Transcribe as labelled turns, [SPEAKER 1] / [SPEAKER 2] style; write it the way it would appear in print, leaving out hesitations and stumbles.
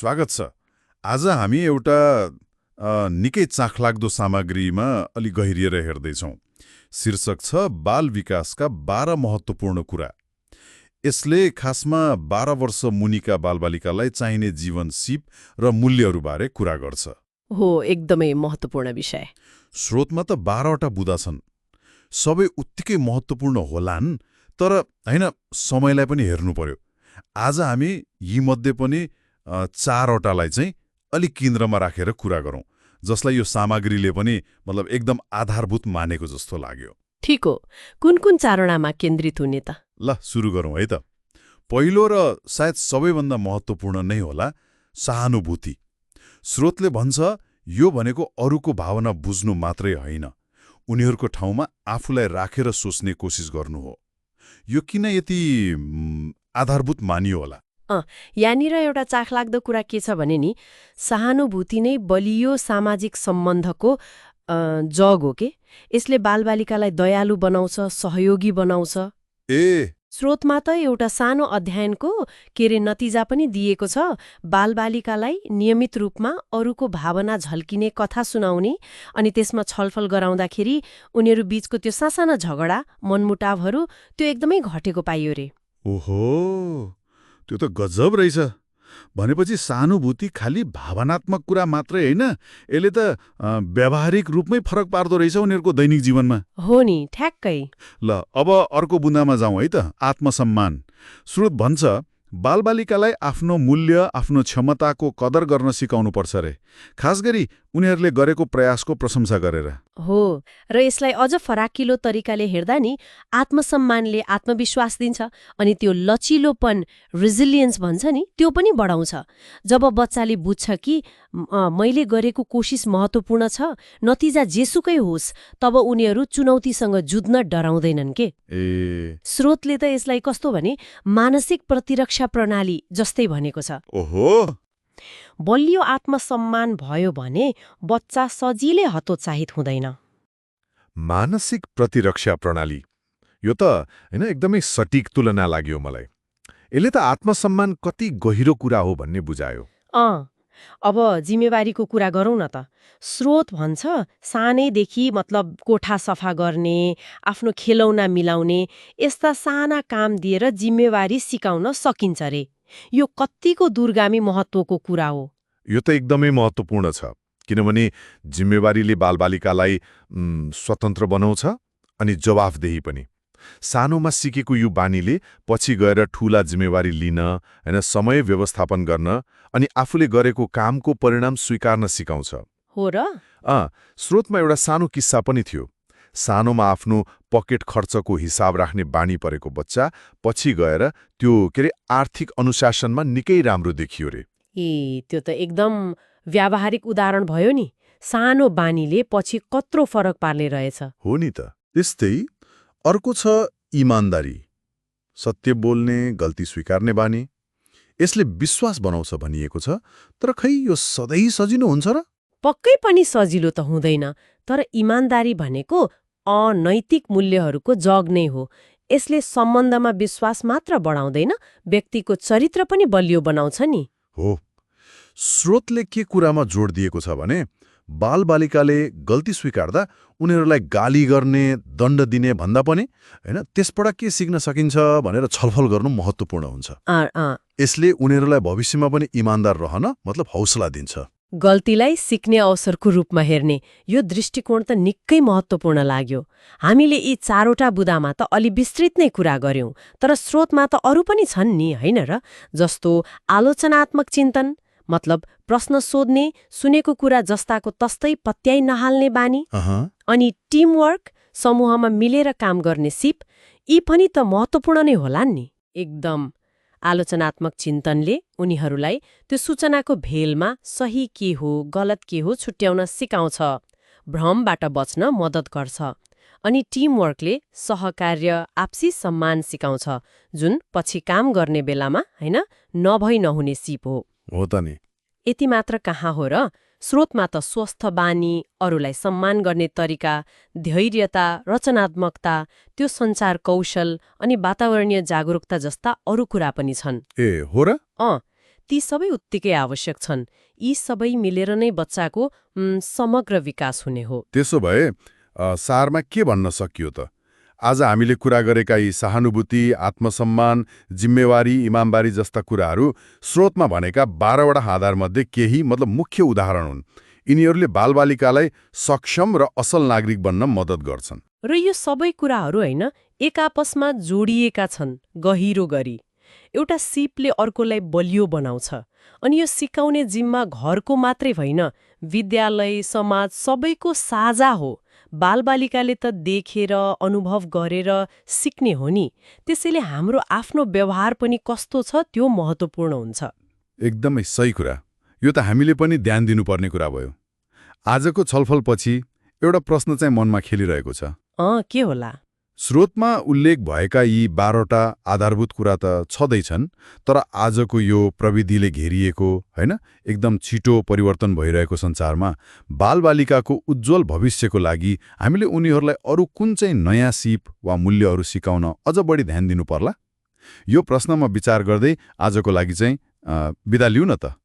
[SPEAKER 1] स्वागत छ। आज हामी एउटा निकै चाखलाग्दो सामग्रीमा अलि गहिरिएर हेर्दैछौँ। शीर्षक छ बाल विकासका 12 महत्त्वपूर्ण कुरा। यसले खासमा 12 वर्ष मुनिका बालबालिकालाई चाहिने जीवन सिप र मूल्यहरूबारे कुरा गर्छ।
[SPEAKER 2] हो, एकदमै महत्त्वपूर्ण विषय।
[SPEAKER 1] स्रोतमा त 12वटा बुँदा छन्। सबै उत्तिकै महत्त्वपूर्ण होलान्, तर होइन, समयलाई पनि हेर्नु पर्यो। आज हामी यीमध्ये पनि 4वटालाई चाहिँ अलिक केन्द्रमा राखेर कुरा गरौँ, जसलाई यो सामग्रीले पनि एकदम आधारभूत मानेको जस्तो लाग्यो।
[SPEAKER 2] ठिक हो। कुन कुन चारणामा केन्द्रित हुने त?
[SPEAKER 1] ल सुरु गरौँ है त। पहिलो र सायद सबैभन्दा महत्त्वपूर्ण नै होला सहानुभूति। स्रोतले भन्छ यो भनेको अरूको भावना बुझ्नु मात्रै होइन, उनीहरूको ठाउँमा आफूलाई राखेर सोच्ने कोसिस गर्नु हो। यो किन यति आधारभूत मानियो होला?
[SPEAKER 2] यहाँनिर एउटा चाखलाग्दो कुरा के छ भने नि, सहानुभूति नै बलियो सामाजिक सम्बन्धको जग हो के। यसले बालबालिकालाई दयालु बनाउँछ, सहयोगी बनाउँछ। स्रोतमा त एउटा सानो अध्ययनको नतिजा पनि दिएको छ। बालबालिकालाई नियमित रूपमा अरूको भावना झल्किने कथा सुनाउने अनि त्यसमा छलफल गराउँदाखेरि उनीहरू बीचको त्यो सासाना झगडा, मनमुटावहरू त्यो एकदमै घटेको पाइयो रे।
[SPEAKER 1] ओहो, त्यो त गजब रहेछ। भनेपछि सहानुभूति खालि भावनात्मक कुरा मात्रै होइन, यसले त व्यावहारिक रूपमै फरक पार्दो रहेछ उनीहरूको दैनिक जीवनमा।
[SPEAKER 2] हो नि, ठ्याक्कै।
[SPEAKER 1] ल अब अर्को बुँदामा जाउँ है त, आत्मसम्मान। स्रोत भन्छ बालबालिकालाई आफ्नो मूल्य, आफ्नो क्षमताको कदर गर्न सिकाउनुपर्छ रे, खास गरी उनीहरूले गरेको प्रयासको प्रशंसा गरेर।
[SPEAKER 2] हो, र यसलाई अझ फराकिलो तरिकाले हेर्दा नि आत्मसम्मानले आत्मविश्वास दिन्छ अनि त्यो लचिलोपन, रेजिलियन्स भन्छ नि, त्यो पनि बढाउँछ। जब बच्चाले बुझ्छ कि मैले गरेको कोसिस महत्त्वपूर्ण छ, नतिजा जेसुकै होस्, तब उनीहरू चुनौतीसँग जुझ्न डराउँदैनन् के। स्रोतले त यसलाई कस्तो भने मानसिक प्रतिरक्षा प्रणाली जस्तै भनेको छ।
[SPEAKER 1] ओहो,
[SPEAKER 2] बलियो आत्मसम्मान भयो भने बच्चा सजिलै हतोत्साहित हुँदैन।
[SPEAKER 3] मानसिक प्रतिरक्षा प्रणाली, यो त होइन एकदमै सटिक तुलना लाग्यो मलाई। यसले त आत्मसम्मान कति गहिरो कुरा हो भन्ने बुझायो।
[SPEAKER 2] अब जिम्मेवारीको कुरा गरौँ न त। स्रोत भन्छ सानैदेखि कोठा सफा गर्ने, आफ्नो खेलौना मिलाउने, यस्ता साना काम दिएर जिम्मेवारी सिकाउन सकिन्छ रे। यो कत्तिको दूरगामी महत्त्वको कुरा हो।
[SPEAKER 3] यो त एकदमै महत्त्वपूर्ण छ, किनभने जिम्मेवारीले बालबालिकालाई स्वतन्त्र बनाउँछ अनि जवाफदेही पनि। सानोमा सिकेको यो बानीले पछि गएर ठूला जिम्मेवारी लिन, होइन, समय व्यवस्थापन गर्न अनि आफूले गरेको कामको परिणाम स्वीकार्न सिकाउँछ।
[SPEAKER 2] हो र?
[SPEAKER 3] स्रोतमा एउटा सानो किस्सा पनि थियो। सानोमा आफ्नो पकेट खर्चको हिसाब राख्ने बानी परेको बच्चा पछि गएर त्यो आर्थिक अनुशासनमा निकै राम्रो देखियो रे।
[SPEAKER 2] त्यो त एकदम व्यावहारिक उदाहरण भयो नि। सानो बानीले पछि कत्रो फरक पार्ने रहेछ।
[SPEAKER 1] हो नि त। त्यस्तै अर्को छ इमान्दारी। सत्य बोल्ने, गल्ती स्वीकार्ने बानी। यसले विश्वास बनाउँछ भनिएको छ, तर खै यो सधैँ सजिलो हुन्छ र?
[SPEAKER 2] पक्कै पनि सजिलो त हुँदैन, तर इमान्दारी भनेको अनैतिक मूल्यहरूको जग नै हो। यसले सम्बन्धमा विश्वास मात्र बढाउँदैन, व्यक्तिको चरित्र पनि बलियो बनाउँछ नि।
[SPEAKER 1] हो। स्रोतले के कुरामा जोड दिएको छ भने बालबालिकाले गल्ती स्वीकार्दा उनीहरूलाई गाली गर्ने, दण्ड दिने भन्दा पनि होइन, त्यसबाट के सिक्न सकिन्छ भनेर छलफल गर्नु महत्त्वपूर्ण हुन्छ। यसले उनीहरूलाई भविष्यमा पनि इमान्दार रहन हौसला दिन्छ।
[SPEAKER 2] गल्तीलाई सिक्ने अवसरको रूपमा हेर्ने यो दृष्टिकोण त निकै महत्त्वपूर्ण लाग्यो। हामीले यी 4वटा बुँदामा त अलि विस्तृत नै कुरा गर्यौं, तर स्रोतमा त अरू पनि छन् नि, होइन र? जस्तो आलोचनात्मक चिन्तन, प्रश्न सोध्ने, सुनेको कुरा जस्ताको तस्तै पत्याइ नहाल्ने बानी, अनि टिमवर्क, समूहमा मिलेर काम गर्ने सिप, यी पनि त महत्त्वपूर्ण नै होलान् नि। एकदम। आलोचनात्मक चिन्तनले उनीहरूलाई त्यो सूचनाको भेलमा सही के हो, गलत के हो छुट्याउन सिकाउँछ, भ्रमबाट बच्न मद्दत गर्छ। अनि टिमवर्कले सहकार्य, आपसी सम्मान सिकाउँछ, जुन पछि काम गर्ने बेलामा नभई नहुने सिप हो।
[SPEAKER 1] हो त नि।
[SPEAKER 2] यति मात्र कहाँ हो र? स्रोतमा त स्वस्थ बानी, अरूलाई सम्मान गर्ने तरिका, धैर्यता, रचनात्मकता, त्यो सञ्चार कौशल अनि वातावरणीय जागरुकता जस्ता अरू कुरा पनि छन्।
[SPEAKER 1] हो र?
[SPEAKER 2] ती सबै उत्तिकै आवश्यक छन्। यी सबै मिलेर नै बच्चाको समग्र विकास हुने हो।
[SPEAKER 1] त्यसो भए सारमा के भन्न सकियो त? आज हामीले कुरा गरेका यी सहानुभूति, आत्मसम्मान, जिम्मेवारी, इमामबारी जस्ता कुराहरू स्रोतमा भनेका 12वटा आधारमध्ये केही मतलब मुख्य उदाहरण हुन्। यिनीहरूले बालबालिकालाई सक्षम र असल नागरिक बन्न मद्दत गर्छन्।
[SPEAKER 2] र यो सबै कुराहरू होइन, एक आपसमा जोडिएका छन् गहिरो गरी। एउटा सिपले अर्कोलाई बलियो बनाउँछ। अनि यो सिकाउने जिम्मा घरको मात्रै होइन, विद्यालय, समाज सबैको साझा हो। बालबालिकाले त देखेर अनुभव गरेर सिक्ने हो नि। त्यसैले हाम्रो आफ्नो व्यवहार पनि कस्तो छ त्यो महत्त्वपूर्ण हुन्छ।
[SPEAKER 1] एकदमै सही कुरा। यो त हामीले पनि ध्यान दिनुपर्ने कुरा भयो। आजको छलफलपछि एउटा प्रश्न चाहिँ मनमा खेलिरहेको छ।
[SPEAKER 2] के होला?
[SPEAKER 1] स्रोतमा उल्लेख भएका यी 12वटा आधारभूत कुरा त छँदैछन्, तर आजको यो प्रविधिले घेरिएको होइन एकदम छिटो परिवर्तन भइरहेको संसारमा बालबालिकाको उज्जवल भविष्यको लागि हामीले उनीहरूलाई अरू कुन चाहिँ नयाँ सिप वा मूल्यहरू सिकाउन अझ बढी ध्यान दिनु पर्ला? यो प्रश्नमा विचार गर्दै आजको लागि चाहिँ बिदा लिऊ न त।